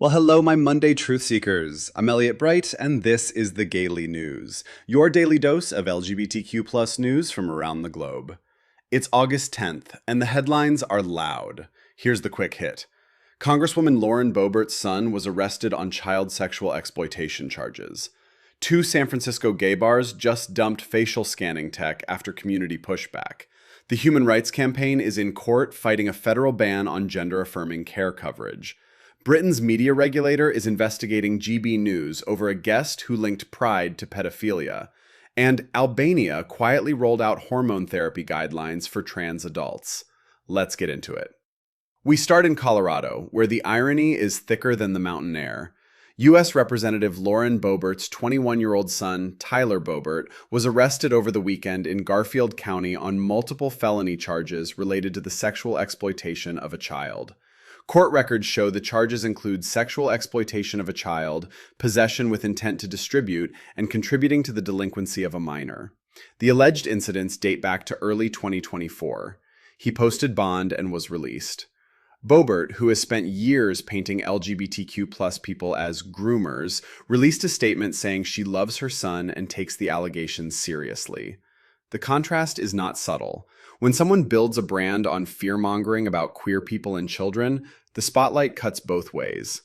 Well, hello, my Monday truth seekers. I'm Elliot Bright, and this is the Gaily News, your daily dose of LGBTQ plus news from around the globe. It's August 10th, and the headlines are loud. Here's the quick hit. Congresswoman Lauren Boebert's son was arrested on child sexual exploitation charges. Two San Francisco gay bars just dumped facial scanning tech after community pushback. The Human Rights Campaign is in court fighting a federal ban on gender-affirming care coverage. Britain's media regulator is investigating GB News over a guest who linked Pride to pedophilia. And Albania quietly rolled out hormone therapy guidelines for trans adults. Let's get into it. We start in Colorado, where the irony is thicker than the mountain air. U.S. Representative Lauren Boebert's 21-year-old son, Tyler Boebert, was arrested over the weekend in Garfield County on multiple felony charges related to the sexual exploitation of a child. Court records show the charges include sexual exploitation of a child, possession with intent to distribute, and contributing to the delinquency of a minor. The alleged incidents date back to early 2024. He posted bond and was released. Boebert, who has spent years painting LGBTQ+ people as groomers, released a statement saying she loves her son and takes the allegations seriously. The contrast is not subtle. When someone builds a brand on fear-mongering about queer people and children, the spotlight cuts both ways.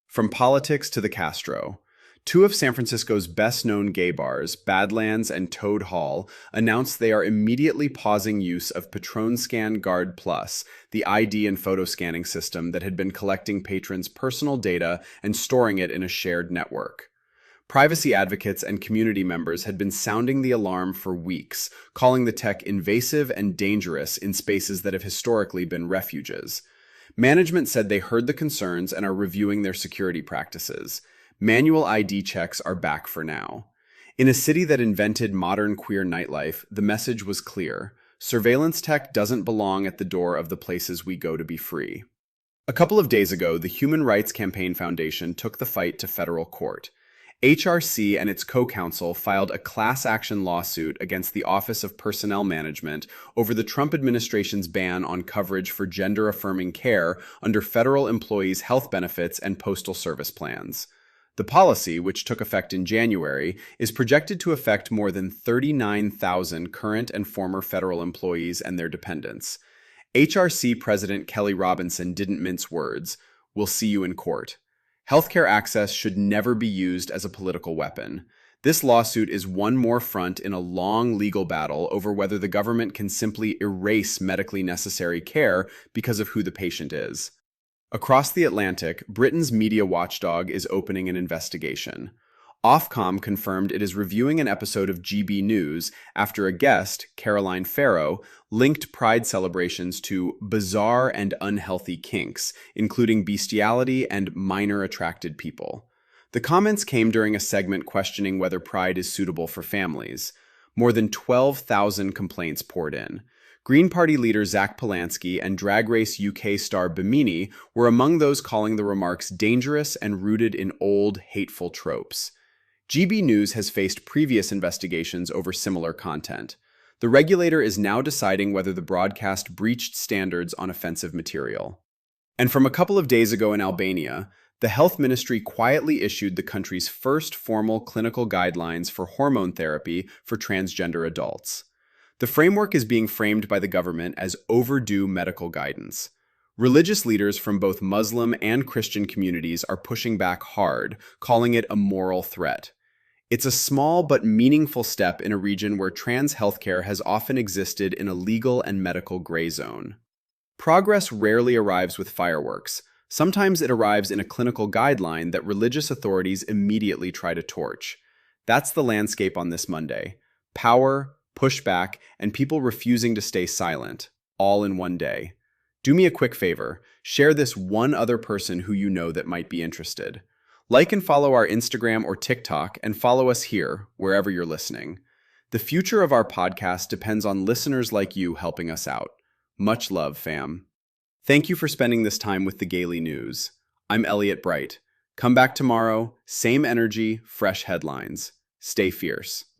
From politics to the Castro. Two of San Francisco's best-known gay bars, Badlands and Toad Hall, announced they are immediately pausing use of PatronScan Guard Plus, the ID and photo scanning system that had been collecting patrons' personal data and storing it in a shared network. Privacy advocates and community members had been sounding the alarm for weeks, calling the tech invasive and dangerous in spaces that have historically been refuges. Management said they heard the concerns and are reviewing their security practices. Manual ID checks are back for now. In a city that invented modern queer nightlife, the message was clear. Surveillance tech doesn't belong at the door of the places we go to be free. A couple of days ago, the Human Rights Campaign Foundation took the fight to federal court. HRC and its co-counsel filed a class action lawsuit against the Office of Personnel Management over the Trump administration's ban on coverage for gender-affirming care under federal employees' health benefits and postal service plans. The policy, which took effect in January, is projected to affect more than 39,000 current and former federal employees and their dependents. HRC President Kelly Robinson didn't mince words. "We'll see you in court." Healthcare access should never be used as a political weapon. This lawsuit is one more front in a long legal battle over whether the government can simply erase medically necessary care because of who the patient is. Across the Atlantic, Britain's media watchdog is opening an investigation. Ofcom confirmed it is reviewing an episode of GB News after a guest, Caroline Farrow, linked Pride celebrations to bizarre and unhealthy kinks, including bestiality and minor attracted people. The comments came during a segment questioning whether Pride is suitable for families. More than 12,000 complaints poured in. Green Party leader Zach Polanski and Drag Race UK star Bimini were among those calling the remarks dangerous and rooted in old, hateful tropes. GB News has faced previous investigations over similar content. The regulator is now deciding whether the broadcast breached standards on offensive material. And from a couple of days ago in Albania, the health ministry quietly issued the country's first formal clinical guidelines for hormone therapy for transgender adults. The framework is being framed by the government as overdue medical guidance. Religious leaders from both Muslim and Christian communities are pushing back hard, calling it a moral threat. It's a small but meaningful step in a region where trans healthcare has often existed in a legal and medical gray zone. Progress rarely arrives with fireworks. Sometimes it arrives in a clinical guideline that religious authorities immediately try to torch. That's the landscape on this Monday. Power, pushback, and people refusing to stay silent, all in one day. Do me a quick favor, share this one other person who you know that might be interested. Like and follow our Instagram or TikTok, and follow us here, wherever you're listening. The future of our podcast depends on listeners like you helping us out. Much love, fam. Thank you for spending this time with the Gaily News. I'm Elliot Bright. Come back tomorrow, same energy, fresh headlines. Stay fierce.